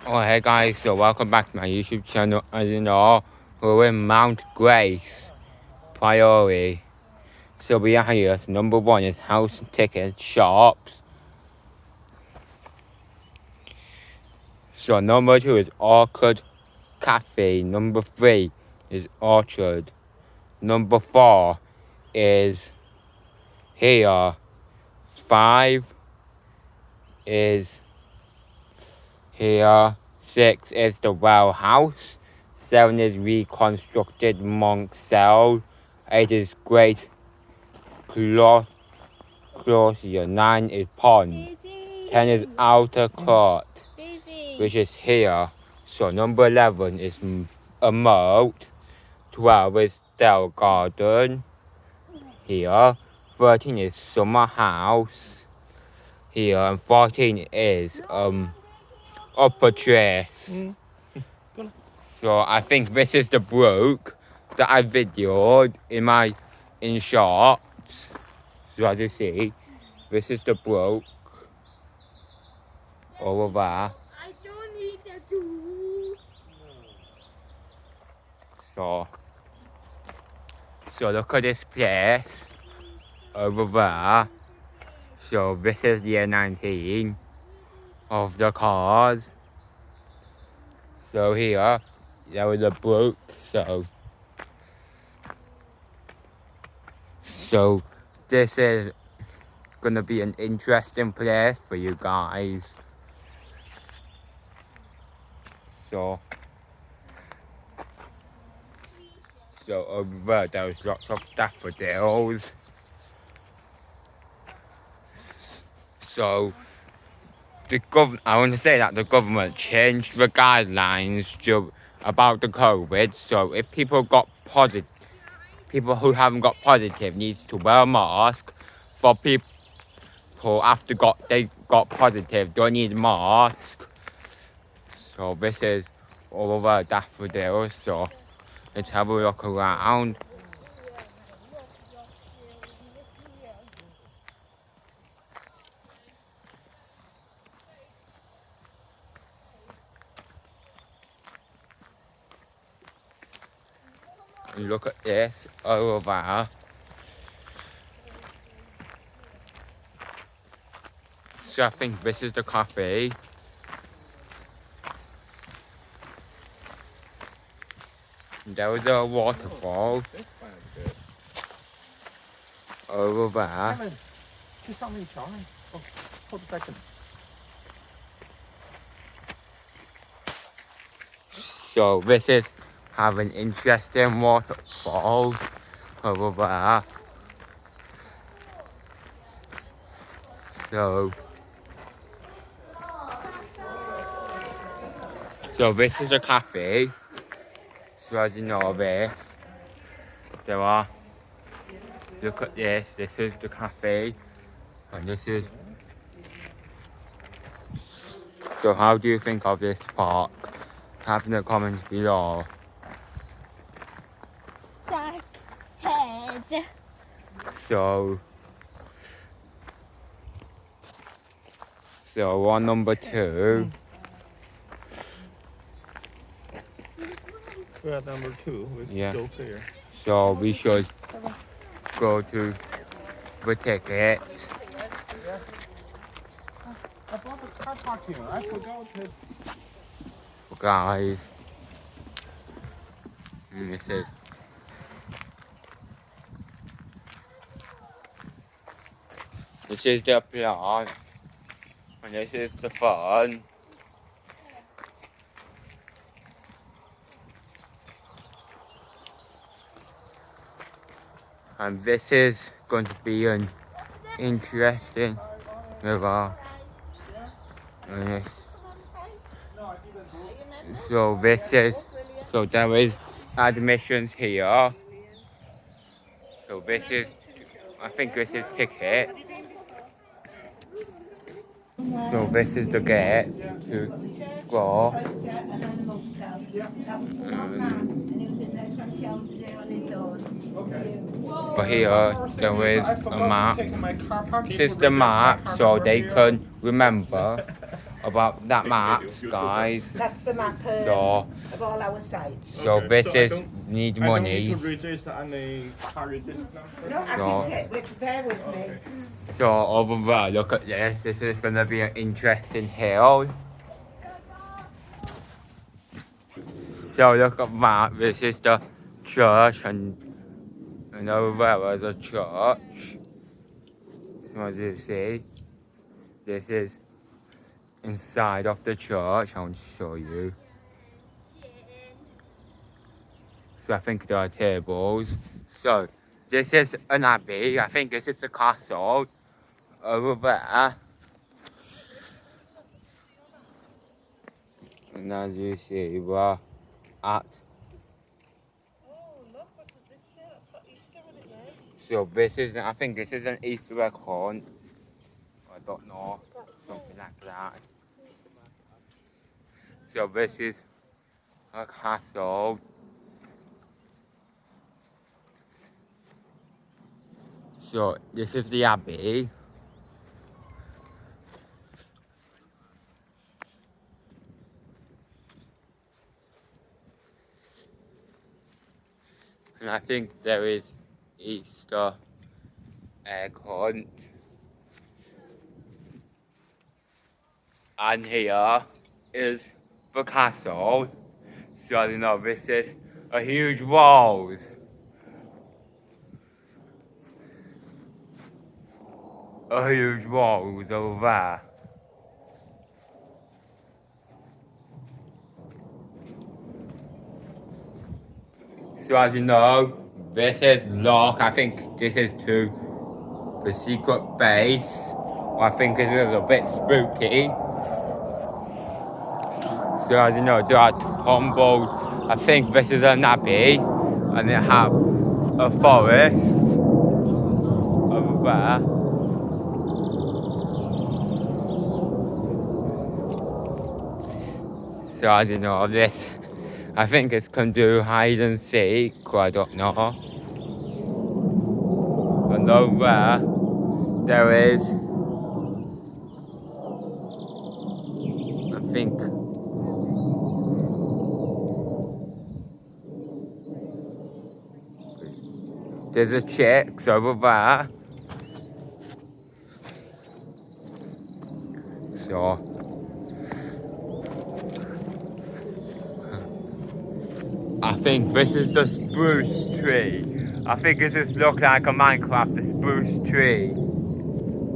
Oh hey guys, so welcome back to my YouTube channel. As you know, we're in Mount Grace, Priory. So we are here. So number one is house and ticket shops. So number two is Orchard Cafe. Number three is Orchard. Number four is here. Five is here. Six is the Well House. 7 is reconstructed monk cell. 8 is great closure. 9 is pond. 10 is outer court, which is here. So number 11 is a moat. 12 is Dell Garden here. 13 is summer house here. And 14 is upper trace. So I think this is the brook that I videoed in shorts. So as you see, this is the brook over there. I don't need that too. So look at this place over there. So this is year 19 of the cars. So here, there was a brook. So this is gonna be an interesting place for you guys. So over there's lots of daffodils. So I want to say that the government changed the guidelines about the COVID. So if people who haven't got positive needs to wear a mask. For people after they got positive don't need a mask. So this is all over daffodils. So let's have a look around. And look at this over there. So I think this is the cafe. There was a waterfall over there. So this is have an interesting waterfall over there. So this is a cafe. So as you know this, look at this, this is the cafe, and this is, so how do you think of this park? Type in the comments below. Dark head. So on number 2. We're at number 2. Yeah. Still clear. So we should go to the tickets. I brought the car park here. I forgot to. Guys, and this is the plan, and this is the fun. And this is going to be an interesting river. And so there is admissions here. So this is, I think this is tickets. So this is the gate to go. But here there is a map. This is the map, so they can remember about that map, guys. That's the map So, of all our sites. so Okay, this so I is don't- need I don't money. need to register any car resistance number? No, I No. can take with, bear with me. So over there, look at this. This is gonna be an interesting hill. So look at that. This is the church, and over there is a church. So as you see, this is inside of the church. I want to show you. So I think there are tables. So this is an abbey. I think this is the castle over there. And as you see, we're at. Oh, look, what does this say? That's got Easter on it now. So this is, I think this is an Easter egg hunt. I don't know, something like that. So this is a castle. So this is the abbey. And I think there is Easter egg hunt. And here is the castle. So you know, this is a huge walls. A huge walls over there. So as you know, this is locked. I think this is to the secret base. I think this is a bit spooky. So as you know, there are tumbled. I think this is an abbey, and it have a forest over there. So as you know, this, I think it can do hide and seek, or I don't know. And over there is, I think, there's a chicks over there. So I think this is the spruce tree. I think this is look like a Minecraft, the spruce tree.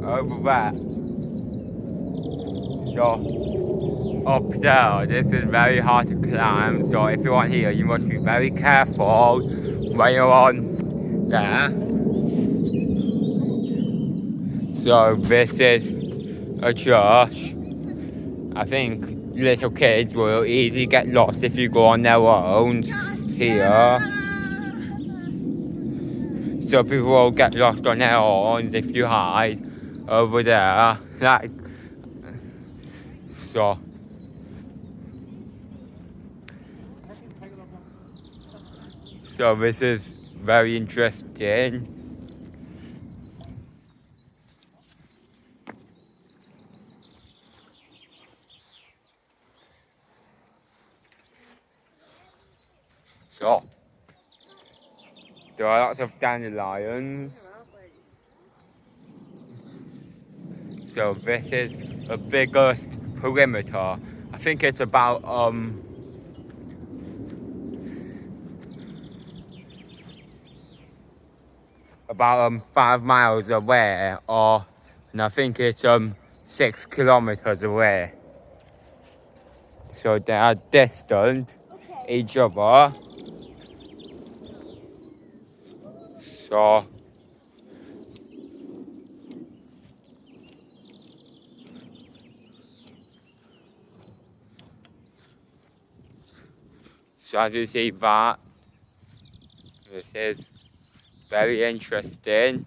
Over there. So up there, this is very hard to climb. So if you're on here, you must be very careful when you're on there. So this is a church. I think little kids will easily get lost if you go on their own here. So people will get lost on their own if you hide over there. Like so. So this is very interesting. So there are lots of dandelions. So this is the biggest perimeter. I think it's about 5 miles away, and I think it's 6 kilometers away. So they are distant each other. So as you see that, this is very interesting.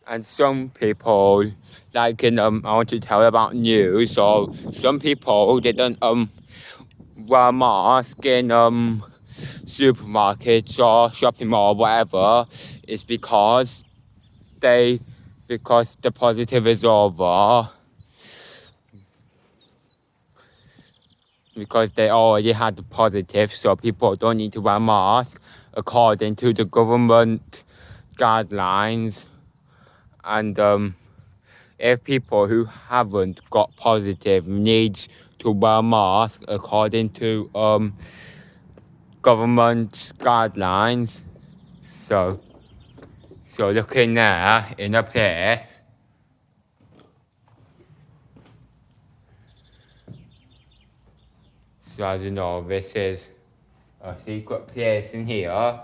And some people, like in I want to tell about news. So some people didn't wear mask in supermarkets or shopping mall, whatever, is because the positive is over. Because they already had the positive, so people don't need to wear masks according to the government guidelines. And if people who haven't got positive needs to wear masks according to government guidelines. So look in there in a place. So as you know, this is a secret place in here.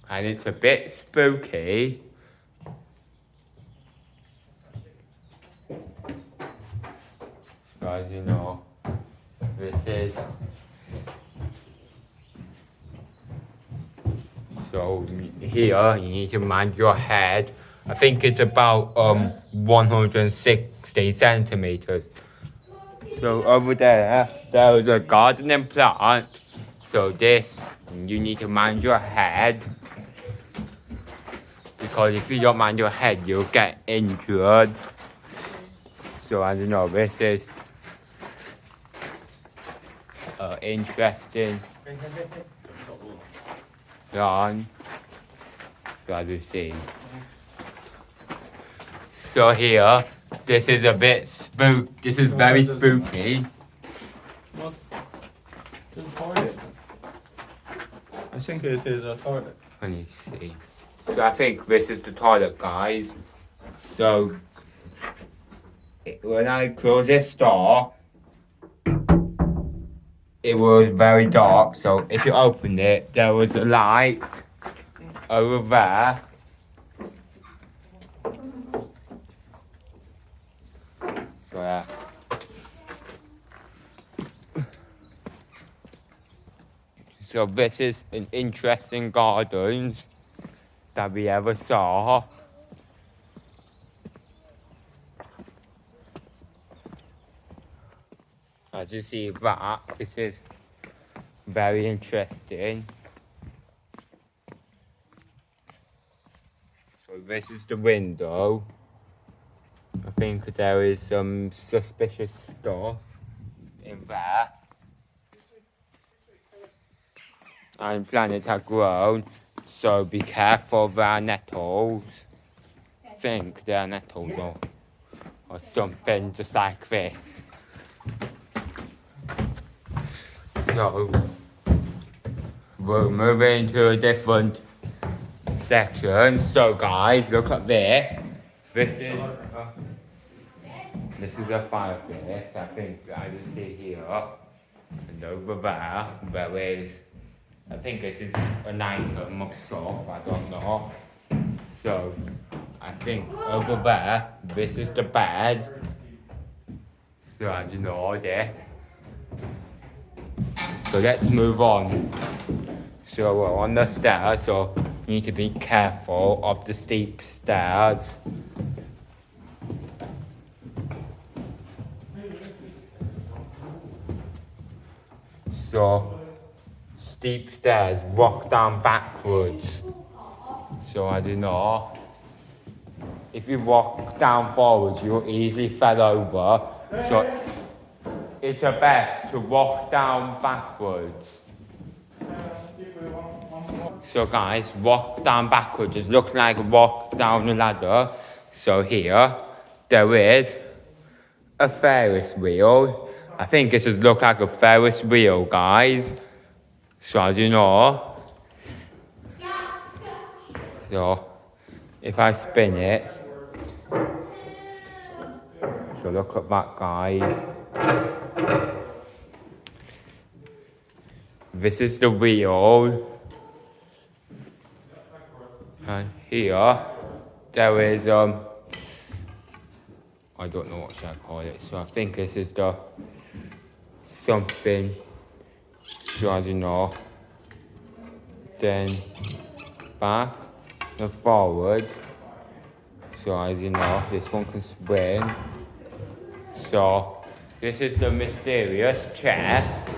And it's a bit spooky. So as you know, this is so here you need to mind your head. I think it's about 160 centimeters. So over there is a gardening plant. So this you need to mind your head, because if you don't mind your head you'll get injured. So as you know, this is interesting yarn. So as you see. So here, this is a bit this is very spooky. What? The toilet. I think it is a toilet. Let me see. So I think this is the toilet, guys. So when I closed this door, it was very dark. So if you opened it, there was a light over there. So yeah. So this is an interesting garden that we ever saw. As you see that, this is very interesting. So this is the window. I think there is some suspicious stuff in there. And plants are grown, so be careful, there are nettles. I think there are nettles or something just like this. So we're moving to a different section. So guys, look at this. This is a fireplace. I think I just see here, and over there is. I think this is an item of stuff. I don't know. So I think over there, this is the bed. So I do know this. So let's move on. So we're on the stairs, so you need to be careful of the steep stairs. So steep stairs, walk down backwards. So as you know, if you walk down forwards, you'll easily fall over. So it's best to walk down backwards. So guys, walk down backwards. Just look like walk down a ladder. So here, there is a Ferris wheel. I think this just look like a Ferris wheel, guys. So as you know, so if I spin it, so look at that, guys. This is the wheel. And here, there is, I don't know what should I call it. So I think this is the something, so as you know, then back and forward. So as you know, this one can spin. So this is the mysterious chest.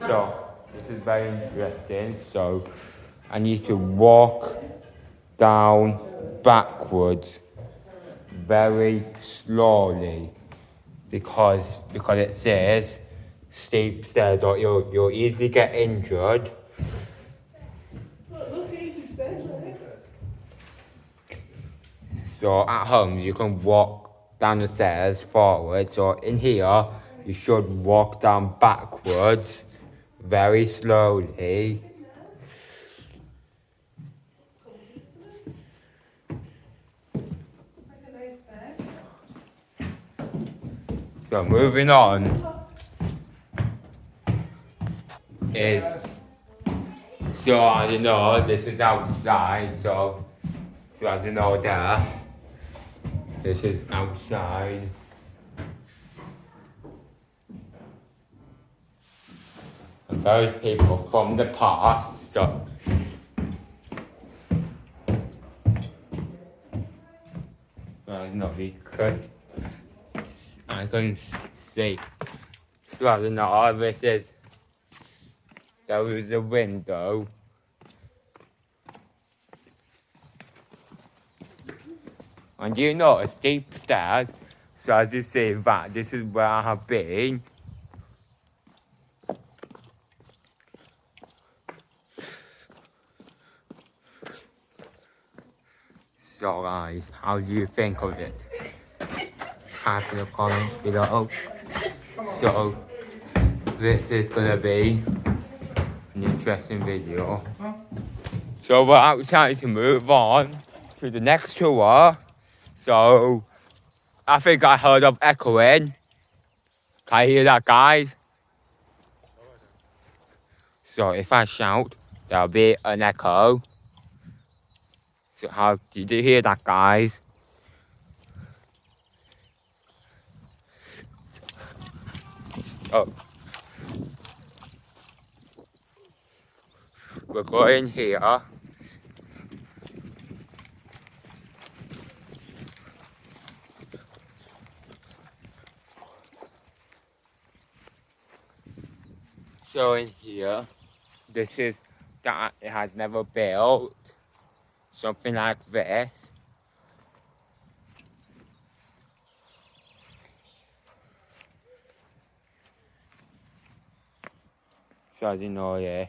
So This is very interesting. So I need to walk down backwards very slowly because it says steep stairs or you'll easily get injured. Look, easy stairs, right? So at home you can walk down the stairs forward. So in here you should walk down backwards very slowly. It's like a nice bed. So moving on is, so as you know, this is outside, so as you know there, this is outside. And those people from the past, so well, no, I can see. So as you know, this is, there is a window. And you know, it's steep stairs. So as you see that, this is where I have been. So guys, how do you think of it? Type in the comments below. So this is gonna be an interesting video. So we're outside to move on to the next tour. So I think I heard of echoing. Can you hear that, guys? So if I shout, there'll be an echo. So how did you hear that, guys? Oh, we're going here. So in here, this is that it has never built something like this. So as you know, yeah.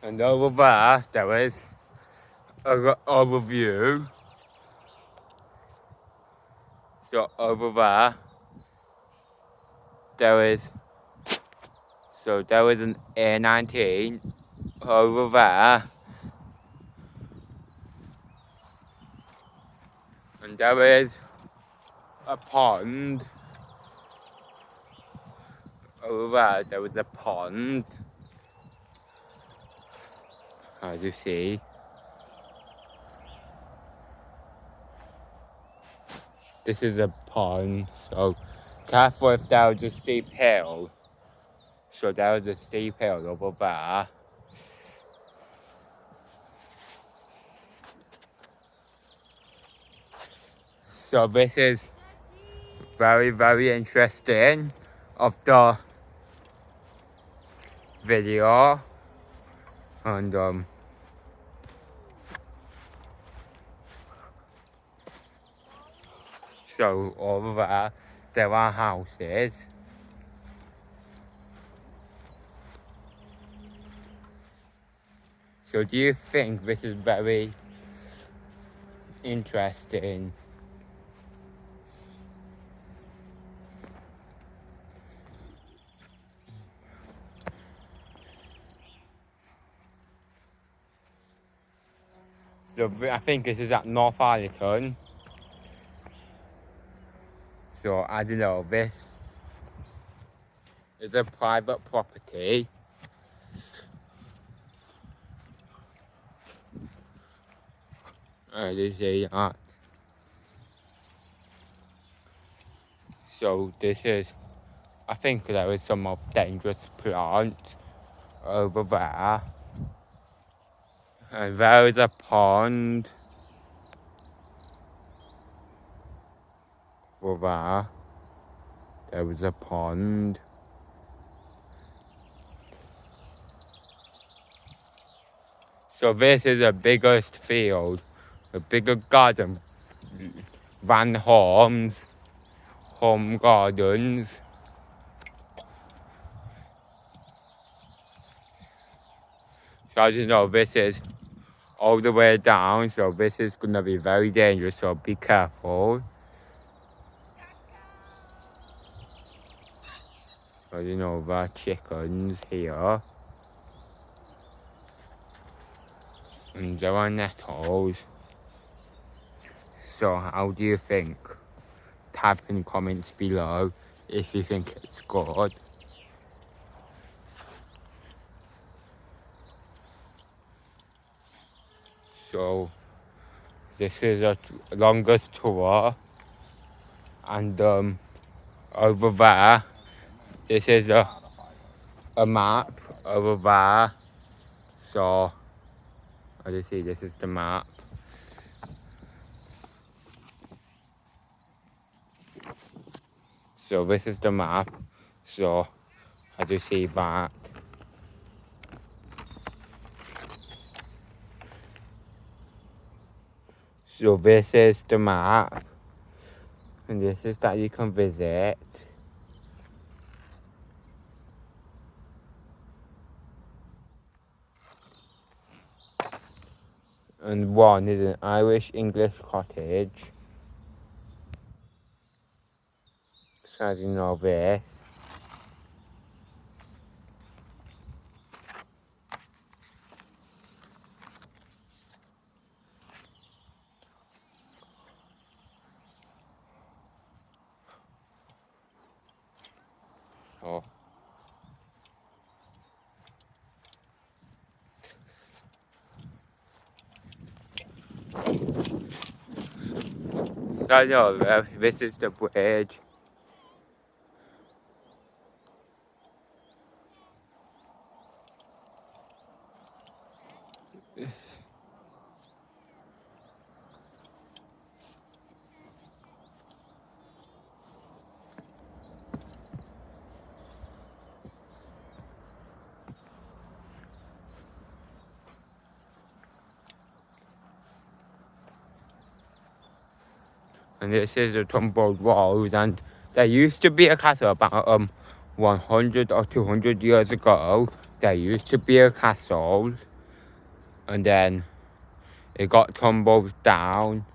And over there is an overview. So over there is, so there is an A19 over there. And there is a pond. Over there was a pond. As you see. This is a pond, so careful if there was a steep hill. So there was a steep hill over there. So this is very, very interesting of the video. And so over there are houses. So do you think this is very interesting? So I think this is at North Arlington. So I don't know, this is a private property. As you see that. So this is, I think there is some of dangerous plants over there. And there is a pond over there. There was a pond. So this is the biggest field, the bigger garden, Van Holmes Home Gardens. So as you know, this is all the way down, so this is going to be very dangerous, so be careful. So you know, there are chickens here. And there are nettles. So how do you think? Type in comments below if you think it's good. So this is a longest tour, and over there, this is a map over there. So as you see, this is the map. So this is the map. So as you see that. So this is the map, and this is that you can visit. And one is an Irish English cottage. So as you know this. So I know this is the bridge. And this is the tumbled walls, and there used to be a castle about 100 or 200 years ago. There used to be a castle, and then it got tumbled down,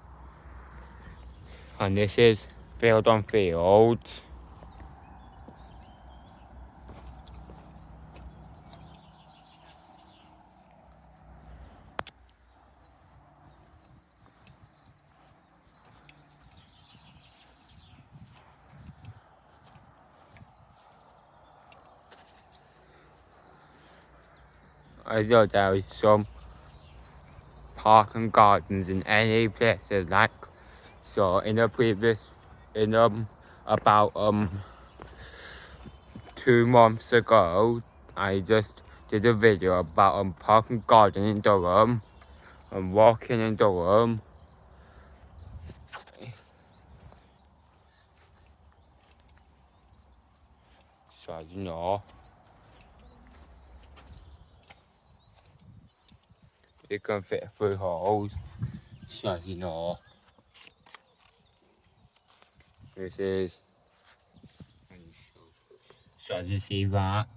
and this is field on fields. I know there is some park and gardens in any places like. So in a previous, in about 2 months ago, I just did a video about park and garden in Durham and walking in Durham. So as you know, you can fit through holes. So as you know, this is, so as you see that,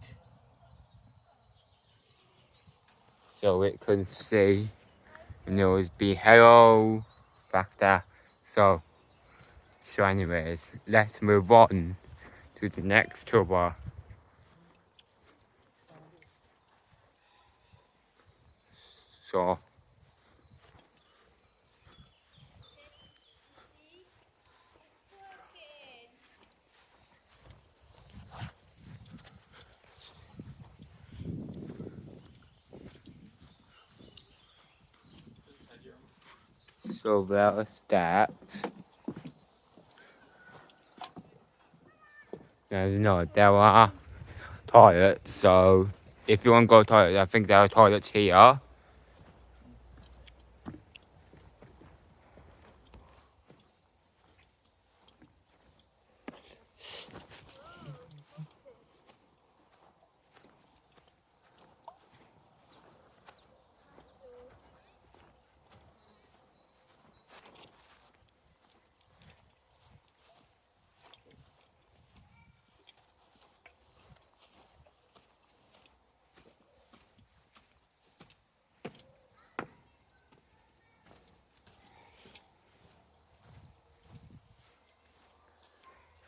so it can see, and there was be hello back there. So anyways, let's move on to the next tour. So there are steps. No, there are toilets, so if you want to go to the toilet, I think there are toilets here.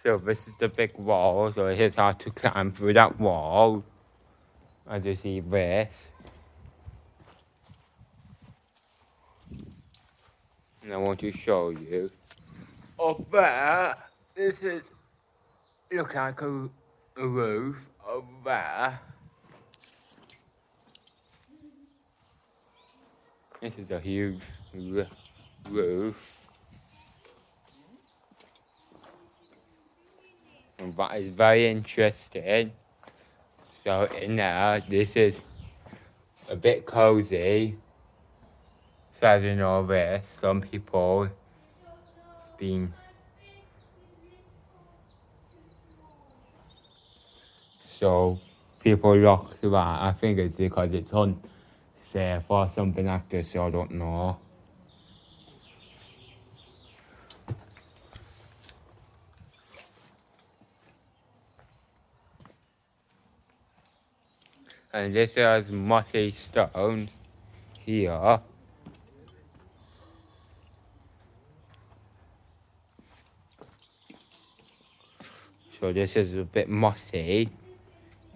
So this is the big wall, so it's hard to climb through that wall. As you see this. And I want to show you. Up there, this is, look like a roof up there. This is a huge roof. And that is very interesting. So in there, this is a bit cozy. So as you know this, some people been so people lock to that. I think it's because it's unsafe or something like this, so I don't know. And this has mossy stone here. So this is a bit mossy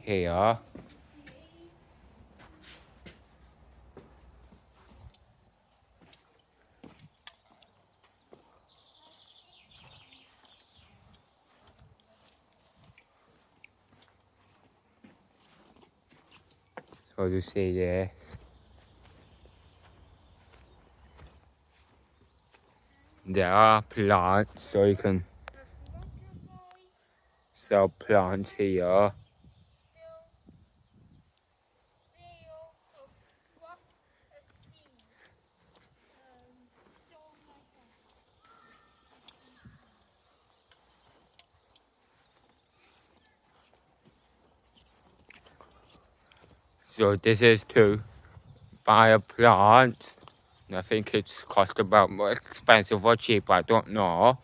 here. So you see this. There are plants, so you can sell plants here. So this is to buy a plant. And I think it's cost about more expensive or cheap, I don't know.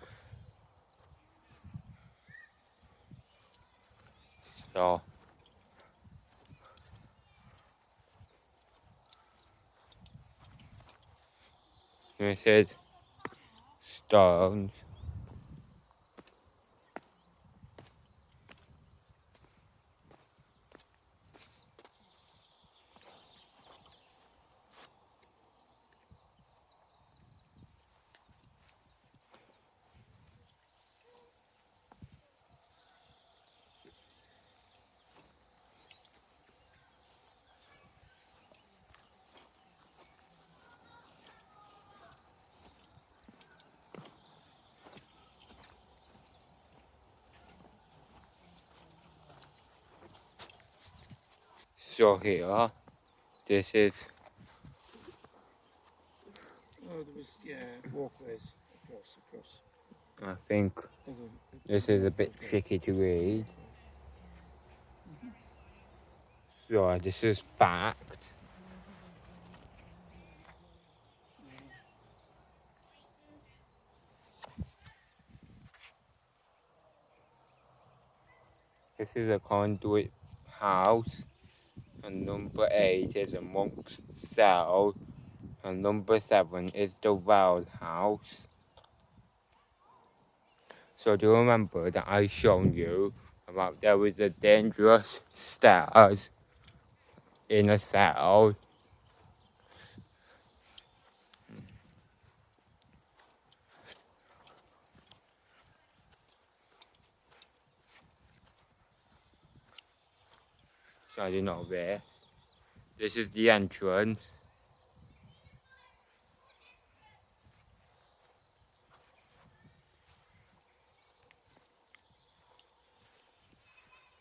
So this is stones. So here, this is, Oh, there was, yeah, walkways across. I think this is a bit tricky to read. So this is fact. This is a conduit house. And number 8 is a monk's cell. And number 7 is the well house. So do you remember that I shown you about there was a dangerous stairs in a cell? So you know where. This is the entrance.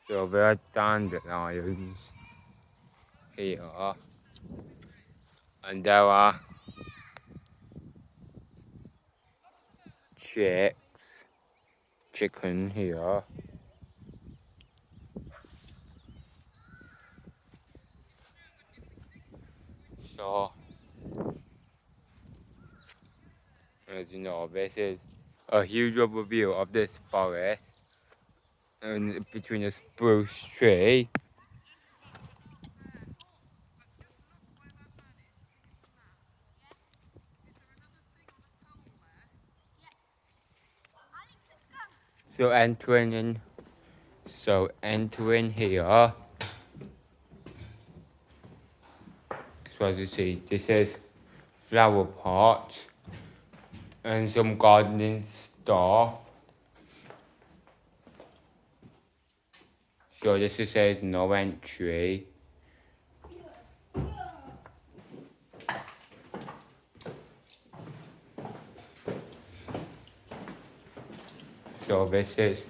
So there are dandelions here. And there are chicken here. So, as you know, this is a huge overview of this forest and between a spruce tree. So entering here. So as you see, this is flower pots and some gardening stuff. So this is says no entry. So this is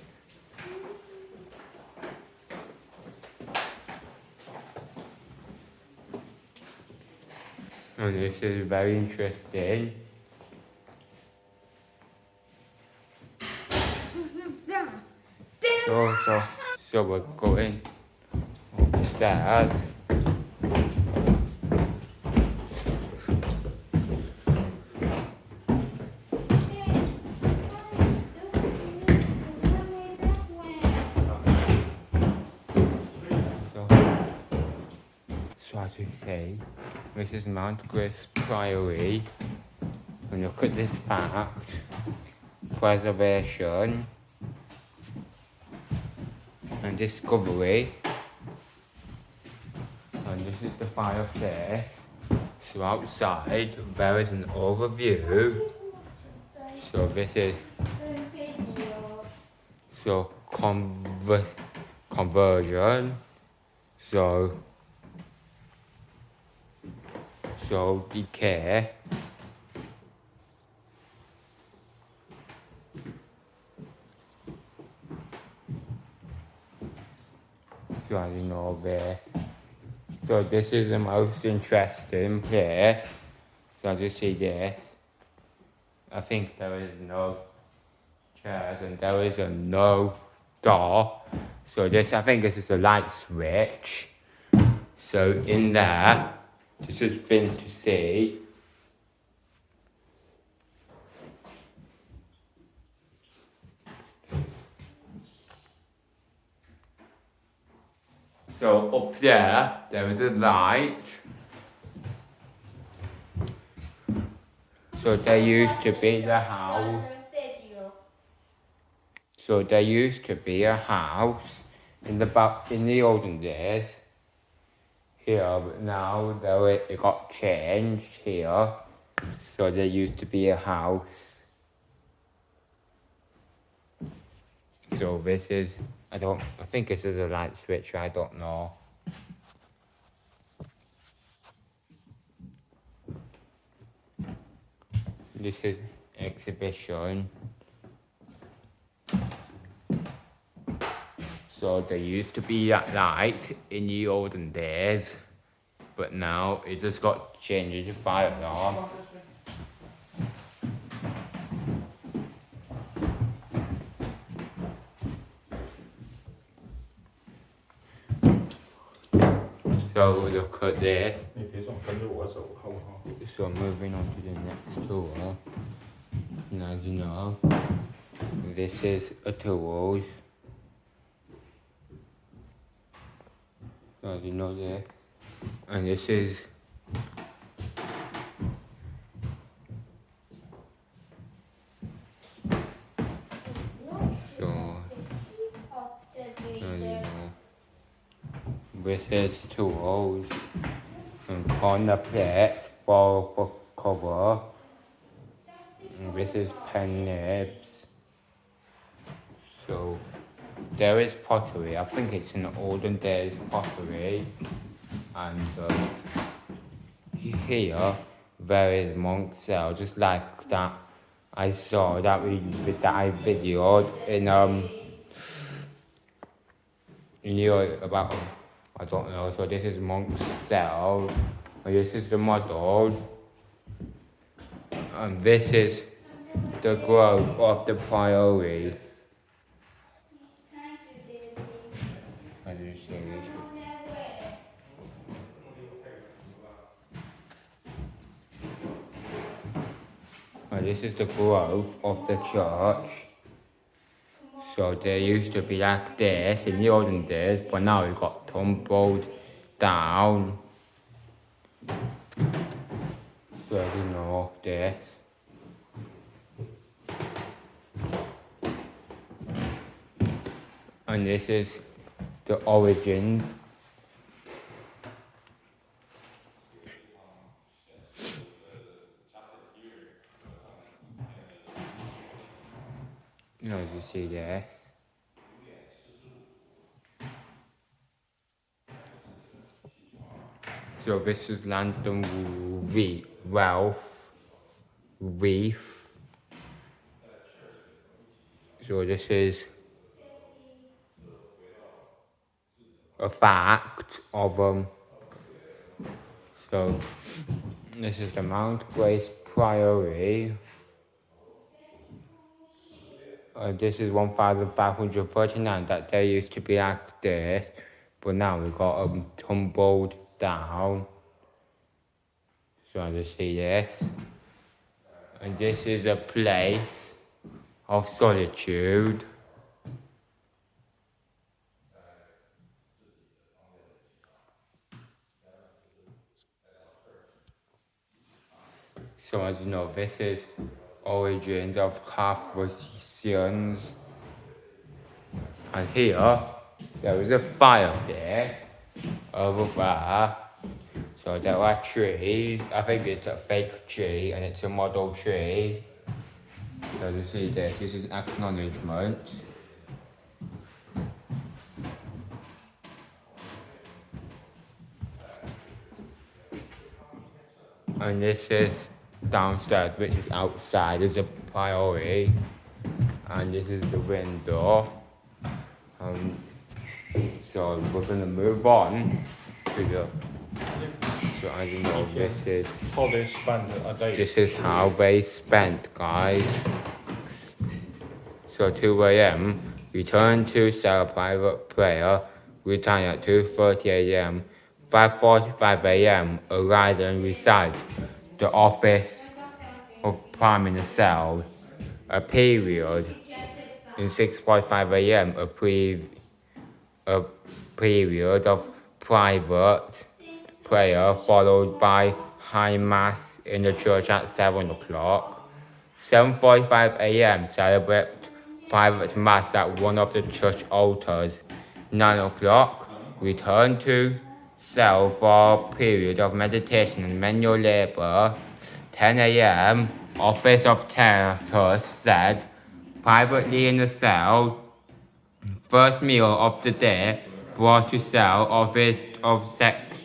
and this is very interesting. So we're going upstairs. So as we say, this is Mount Grace Priory. And look at this fact, preservation and discovery. And this is the fireplace. So outside there is an overview. So this is conversion. So decay. So as you know this. So this is the most interesting place. So as you see this, I think there is no chairs and there is a no door. So this, I think this is a light switch. So in there, this is things to see. So up there is a light. So there used to be the house. So there used to be a house in the olden days here, but now it got changed here. So there used to be a house. So this is, I think this is a light switch, I don't know. This is exhibition. So there used to be that light in the olden days, but now it just got changed to fire alarm. So look at this. 你别总跟着我走，好不好？ So moving on to the next tour. And as you know, this is a tool. So as you know this. And this is this is tools and corner plate for book cover. And this is pen nibs. So there is pottery. I think it's an olden days pottery. And here there is monk cell, just like that. I saw that I videoed in about, I don't know. So this is monk's cell, and this is the model, and this is the growth of the priory. As you see, and this is the growth of the church. So there used to be like this in the olden days, but now it got tumbled down. So you know this. And this is the origin. As you see there. So this is London Reef. So this is a fact of so this is the Mount Grace Priory. This is 1539 that they used to be like this, but now we got tumbled down. So as you see this, and this is a place of solitude. So as you know, this is origins of Carthaginians. And here, there is a fire there, over there. So there are trees. I think it's a fake tree and it's a model tree. So you see this is an acknowledgement. And this is downstairs, which is outside. There's a priory. And this is the window. So we're gonna move on to the. So as you know, How they spend a day? this is how they spent, guys. So 2 a.m. return to cell private prayer. Return at 2:30 a.m. 5:45 a.m. arise and recite the office of Prime Minister. A period in 6:45 a.m. A period of private prayer followed by high mass in the church at 7 o'clock. 7:45 a.m. celebrate private mass at one of the church altars. 9 o'clock return to cell for a period of meditation and manual labor. 10 a.m. office of terrors said privately in the cell. First meal of the day brought to cell office of sex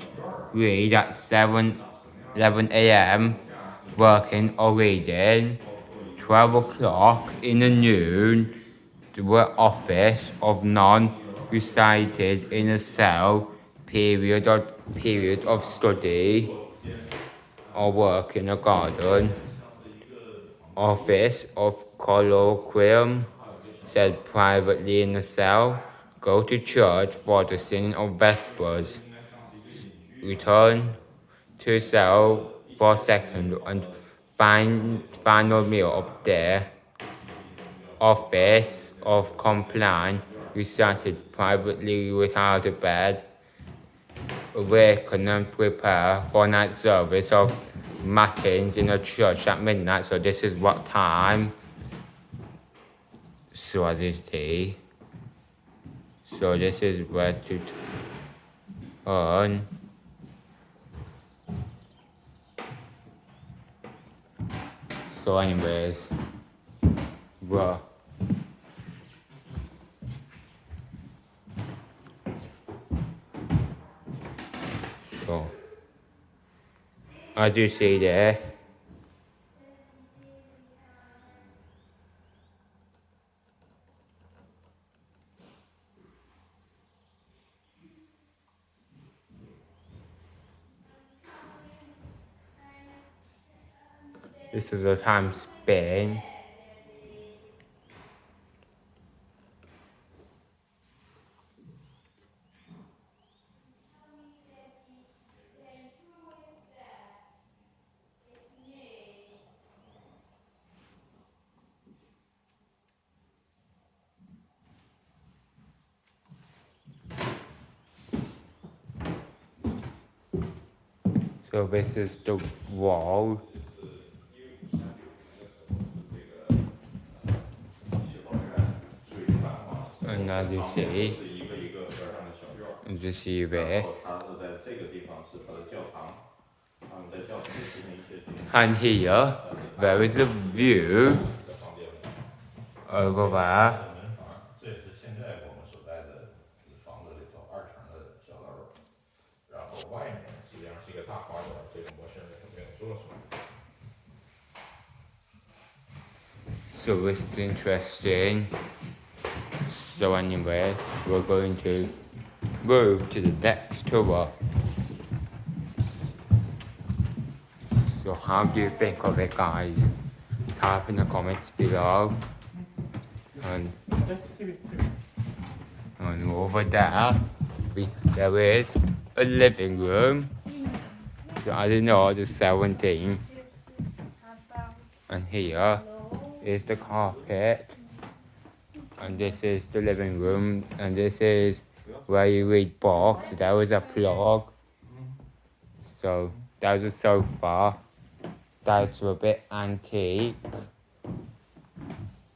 read at 11 a.m. working or reading. 12 o'clock in the noon the office of none recited in a cell period of study or work in a garden. Office of colloquium said privately in a cell, go to church for the singing of vespers, return to cell for second and final meal of day. Office of complaint recited privately without a bed, awaken and prepare for night service of matins in the church at midnight. So this is what time. So as you see, so this is where to turn. So anyways, well, so as you see there, this is the time spent. So this is the wall. And And as you see, 是一个一个边上的小院儿， as you see 然 there. 后它是在这个地方是它的教堂，他们在教堂里进行一些聚会。 And here, there is a view 的房间里， over 这 there. 的门房，这也是现在我们所在的房子里头2层的小楼。然后外面实际上是一个大花园，这个模式没有做出来。 So this is interesting. So anyway, we're going to move to the next tour. So how do you think of it, guys? Type in the comments below. And over there, there is a living room. So I don't know, the 17th. And here is the carpet. And this is the living room. And this is where you read books. There was a plug. So there's a sofa. That's a bit antique.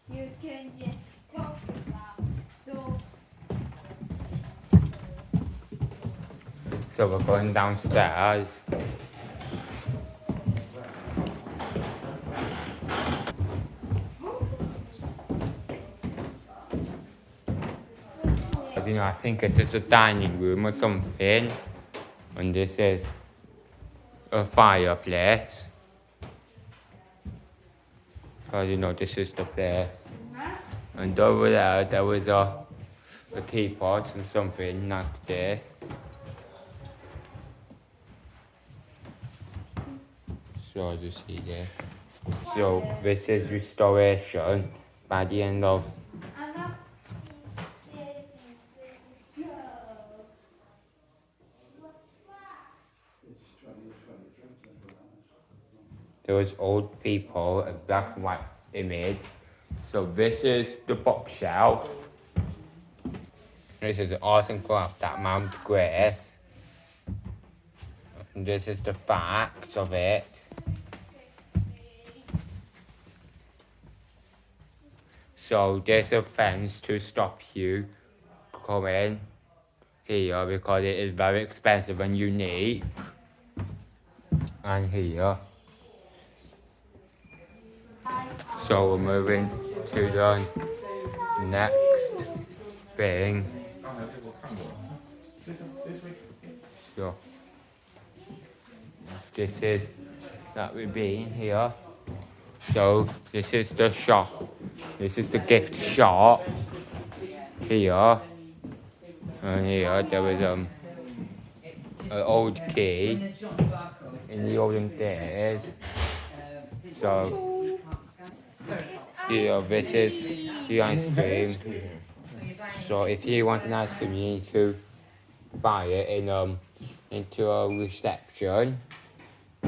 You can just talk about dog. So we're going downstairs. But, you know, I think it's just a dining room or something. And this is a fireplace. So, you know, this is the place. And over there was a teapot and something like this. So as you see there. So this is restoration by the end of those old people, a black and white image. So this is the bookshelf. This is an autograph that Mount Grace. And this is the facts of it. So there's a fence to stop you coming here because it is very expensive and unique. And here. So we're moving to the next thing. 刚才这个我看过，So this is that we've been here. So this is the shop. This is the gift shop here. And here there was an old key in the olden days. So here this is the ice cream. So if you want an ice cream, you need to buy it into a reception.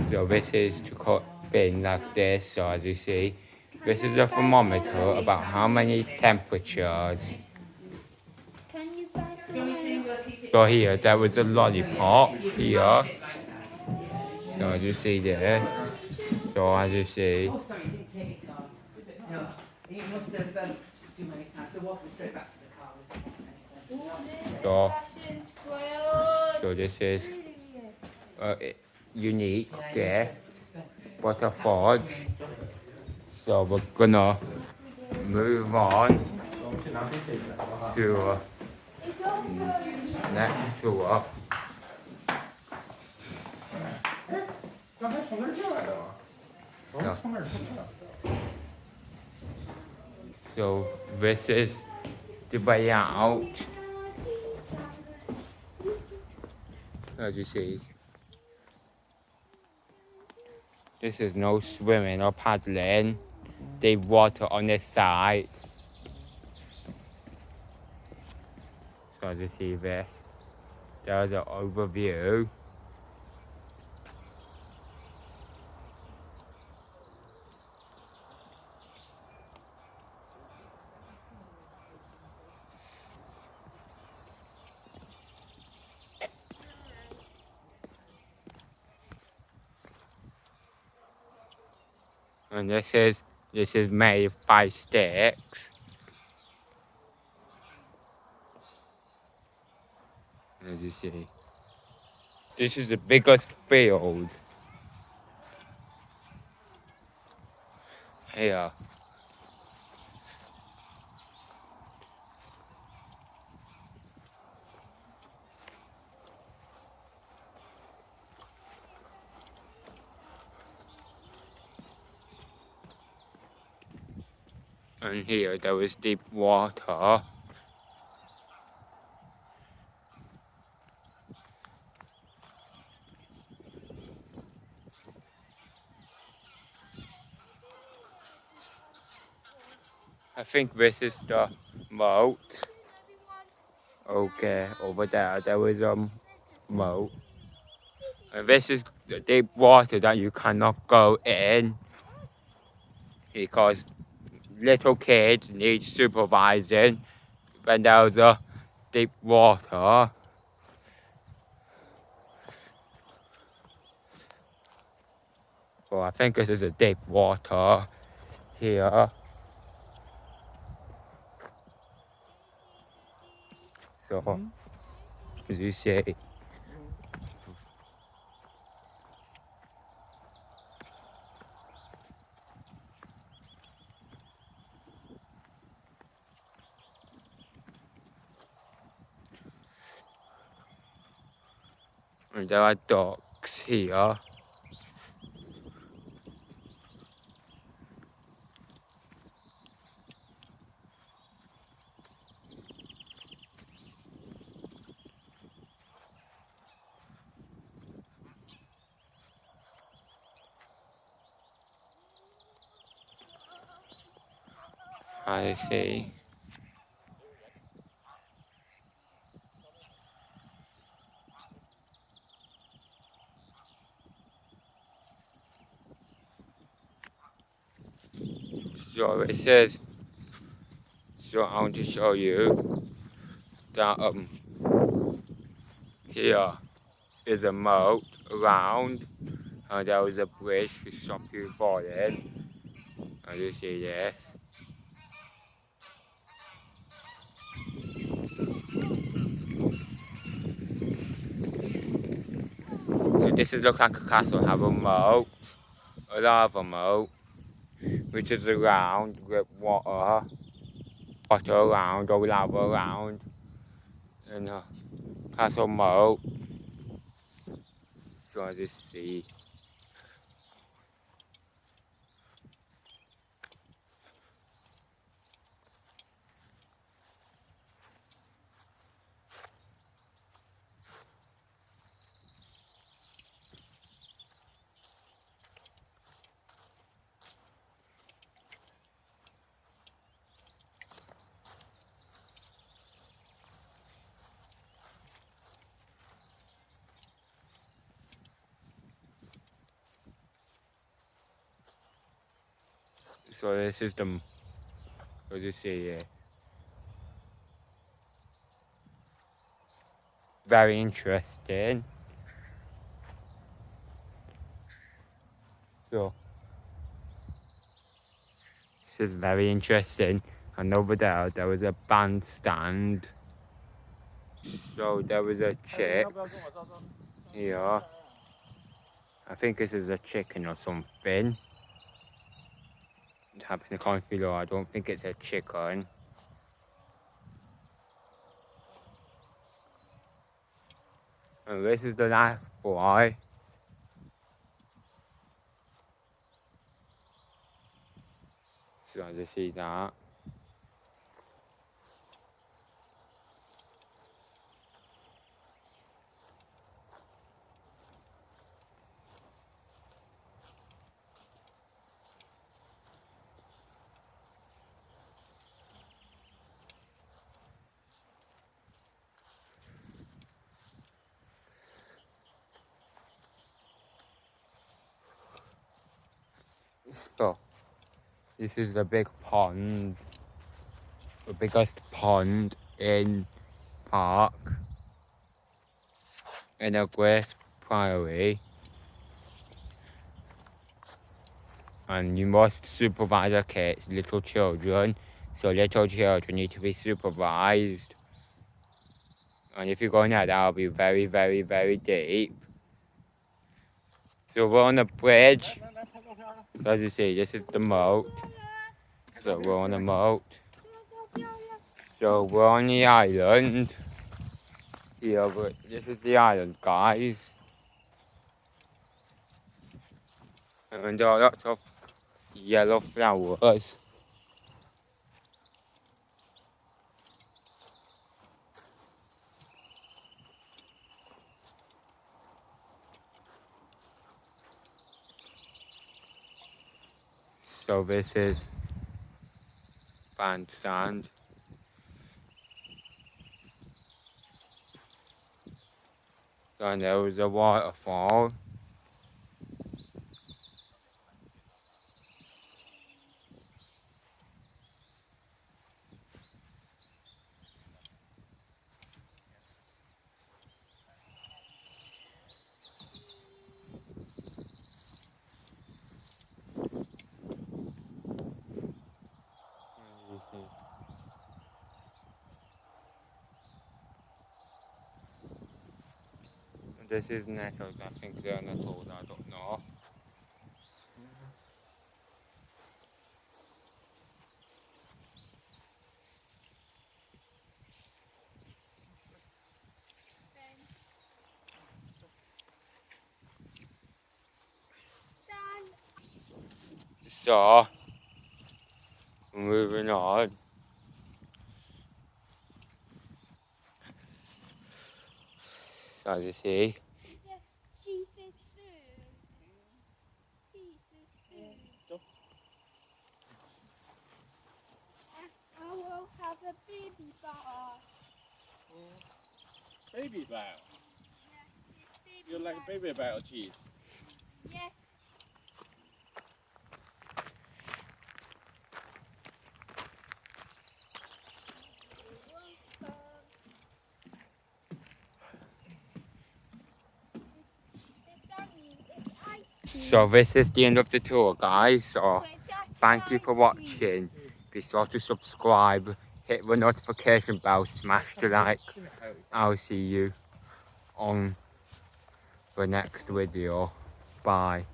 So this is to cut things like this. So as you see, this is a thermometer about how many temperatures. Can you buy some? So here there was a lollipop here. So as you see there. So as you see. Oh, sorry, you didn't take a card. No, you must have just too many times. They're walking straight back to the car. So this is a unique gift, but a fudge. So we're gonna move on to next tour. 刚才从那儿进来的吗？从那儿出来的。 So this is the way out. As you see, this is no swimming or paddling. There's water on this side. So as you see this, there's an overview. And this is made by sticks. you see. This is the biggest field here. And here there was deep water. I think this is the moat. Okay, over there was a moat. And this is the deep water that you cannot go in because little kids need supervising when there's a deep water. Well, I think this is a deep water here. So, as you see, and there are ducks here. I see. So it says, so I want to show you that here is a moat around, and there was a bridge to stop you falling. And you see this. So this is look like a castle, have a moat, a lava moat, which is around with water around, or lava around, and a castle moat. So as you see. So this is the, as you see here. Very interesting. So this is very interesting. And over there was a bandstand. So there was a chick here. I think this is a chicken or something. Type in the comments below. I don't think it's a chicken. And this is the life boy. So as you see that. So this is the big pond. The biggest pond in park. In a great priory. And you must supervise your kids, little children. So little children need to be supervised. And if you go in there, that'll be very, very, very deep. So we're on a bridge. As you see, this is the moat. So we're on a moat. So we're on the island. Here, but this is the island, guys. And there are lots of yellow flowers. So this is bandstand. And there was a waterfall. This is nettles, I think they're nettles, I don't know. So, moving on. So as you see, She's his food. She's his food. I will have a baby bar. Baby bear. Yes, it's baby You like bar. baby bear cheese? Yes. so this is the end of the tour, guys. So thank you for watching. Be sure to subscribe, hit the notification bell, smash the like. I'll see you on the next video. Bye.